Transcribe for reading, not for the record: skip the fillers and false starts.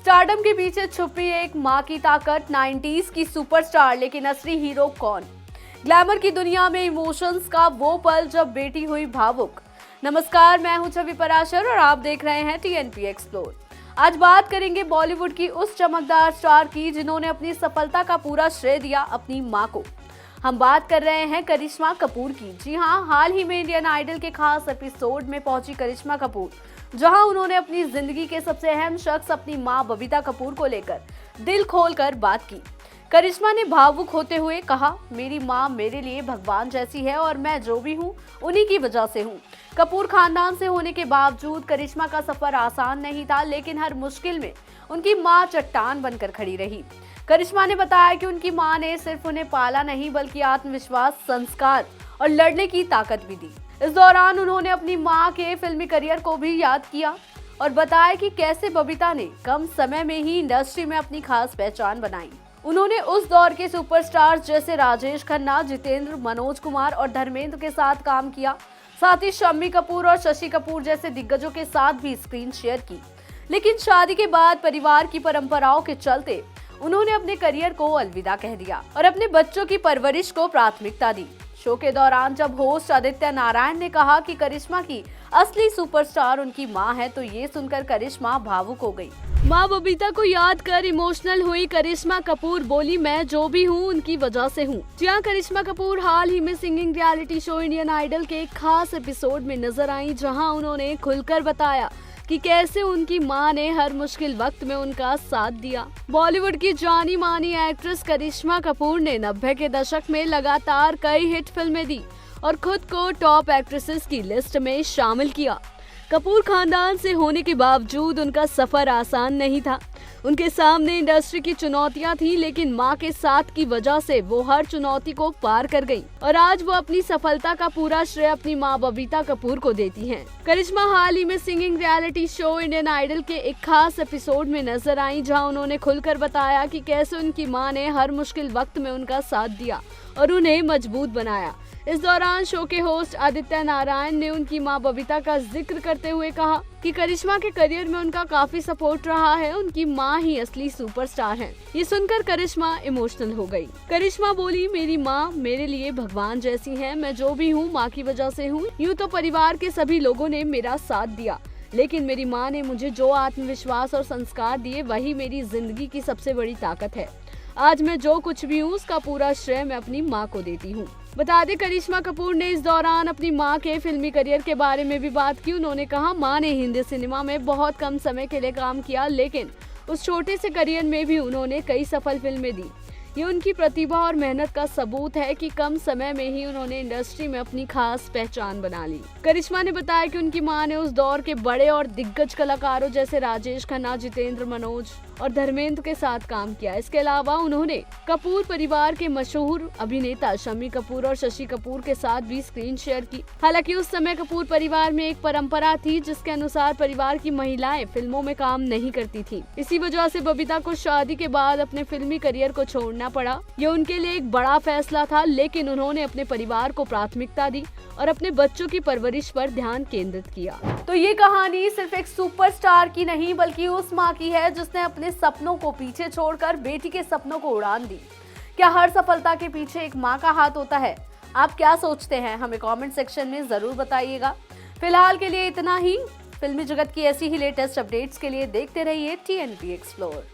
Stardom के पीछे छुपी एक मां की ताकत, 90s की सुपरस्टार लेकिन असली हीरो कौन? ग्लैमर की दुनिया में इमोशंस का वो पल जब बेटी हुई भावुक। नमस्कार, मैं हूं छवि पराशर और आप देख रहे हैं टीएनपी एक्सप्लोर। आज बात करेंगे बॉलीवुड की उस चमकदार स्टार की जिन्होंने अपनी सफलता का पूरा श्रेय दिया अपनी मां को। हम बात कर रहे हैं करिश्मा कपूर की। जी हां, हाल ही में इंडियन आइडल के खास एपिसोड में पहुंची करिश्मा कपूर, जहां उन्होंने अपनी जिंदगी के सबसे अहम शख्स अपनी मां बबीता कपूर को लेकर दिल खोलकर बात की। करिश्मा ने भावुक होते हुए कहा, मेरी मां मेरे लिए भगवान जैसी है और मैं जो भी हूं उन्हीं की वजह से हूं। कपूर खानदान से होने के बावजूद करिश्मा का सफर आसान नहीं था, लेकिन हर मुश्किल में उनकी मां चट्टान बनकर खड़ी रही। करिश्मा ने बताया कि उनकी मां ने सिर्फ उन्हें पाला नहीं बल्कि आत्मविश्वास, संस्कार और लड़ने की ताकत भी दी। इस दौरान उन्होंने अपनी मां के फिल्मी करियर को भी याद किया और बताया कि कैसे बबीता ने कम समय में ही इंडस्ट्री में अपनी खास पहचान बनाई। उन्होंने उस दौर के सुपरस्टार्स जैसे राजेश खन्ना, जितेंद्र, मनोज कुमार और धर्मेंद्र के साथ काम किया। साथ ही शम्मी कपूर और शशि कपूर जैसे दिग्गजों के साथ भी स्क्रीन शेयर की। लेकिन शादी के बाद परिवार की परंपराओं के चलते उन्होंने अपने करियर को अलविदा कह दिया और अपने बच्चों की परवरिश को प्राथमिकता दी। शो के दौरान जब होस्ट आदित्य नारायण ने कहा कि करिश्मा की असली सुपरस्टार उनकी मां है, तो ये सुनकर करिश्मा भावुक हो गई। मां बबीता को याद कर इमोशनल हुई करिश्मा कपूर, बोली, मैं जो भी हूँ उनकी वजह से हूँ। जी हां, करिश्मा कपूर हाल ही में singing reality show Indian Idol के एक खास एपिसोड में नजर आई, जहाँ उन्होंने खुलकर बताया कि कैसे उनकी मां ने हर मुश्किल वक्त में उनका साथ दिया। बॉलीवुड की जानी मानी एक्ट्रेस करिश्मा कपूर ने 90 के दशक में लगातार कई हिट फिल्में दी और खुद को टॉप एक्ट्रेसेस की लिस्ट में शामिल किया। कपूर खानदान से होने के बावजूद उनका सफर आसान नहीं था। उनके सामने इंडस्ट्री की चुनौतियां थी, लेकिन मां के साथ की वजह से वो हर चुनौती को पार कर गई और आज वो अपनी सफलता का पूरा श्रेय अपनी मां बबीता कपूर को देती हैं। करिश्मा हाल ही में singing reality show Indian Idol के एक खास एपिसोड में नजर आई, जहां उन्होंने खुलकर बताया कि कैसे उनकी मां ने हर मुश्किल वक्त में उनका साथ दिया और उन्हें मजबूत बनाया। इस दौरान शो के होस्ट आदित्य नारायण ने उनकी मां बबीता का जिक्र करते हुए कहा कि करिश्मा के करियर में उनका काफी सपोर्ट रहा है, उनकी मां ही असली सुपरस्टार हैं। ये सुनकर करिश्मा इमोशनल हो गई। करिश्मा बोली, मेरी मां मेरे लिए भगवान जैसी है, मैं जो भी हूँ मां की वजह से हूँ। यूँ तो परिवार के सभी लोगों ने मेरा साथ दिया, लेकिन मेरी मां ने मुझे जो आत्मविश्वास और संस्कार दिए वही मेरी जिंदगी की सबसे बड़ी ताकत है। आज मैं जो कुछ भी हूँ उसका पूरा श्रेय मैं अपनी माँ को देती हूँ। बता दें, करिश्मा कपूर ने इस दौरान अपनी मां के फिल्मी करियर के बारे में भी बात की। उन्होंने कहा, मां ने हिंदी सिनेमा में बहुत कम समय के लिए काम किया, लेकिन उस छोटे से करियर में भी उन्होंने कई सफल फिल्में दी। ये उनकी प्रतिभा और मेहनत का सबूत है कि कम समय में ही उन्होंने इंडस्ट्री में अपनी खास पहचान बना ली। करिश्मा ने बताया कि उनकी मां ने उस दौर के बड़े और दिग्गज कलाकारों जैसे राजेश खन्ना, जितेंद्र, मनोज और धर्मेंद्र के साथ काम किया। इसके अलावा उन्होंने कपूर परिवार के मशहूर अभिनेता शम्मी कपूर और शशि कपूर के साथ भी स्क्रीन शेयर की। हालांकि उस समय कपूर परिवार में एक परंपरा थी जिसके अनुसार परिवार की महिलाएं फिल्मों में काम नहीं करती थी। इसी वजह से बबीता को शादी के बाद अपने फिल्मी करियर को छोड़ना पड़ा। ये उनके लिए एक बड़ा फैसला था, लेकिन उन्होंने अपने परिवार को प्राथमिकता दी और अपने बच्चों की परवरिश पर ध्यान केंद्रित किया। तो ये कहानी सिर्फ एक सुपरस्टार की नहीं बल्कि उस मां की है जिसने अपने सपनों को पीछे छोड़कर बेटी के सपनों को उड़ान दी। क्या हर सफलता के पीछे एक मां का हाथ होता है? आप क्या सोचते हैं? हमें कमेंट सेक्शन में जरूर बताइएगा। फिलहाल के लिए इतना ही। फिल्मी जगत की ऐसी ही लेटेस्ट अपडेट्स के लिए देखते रहिए टीएनपी एक्सप्लोर।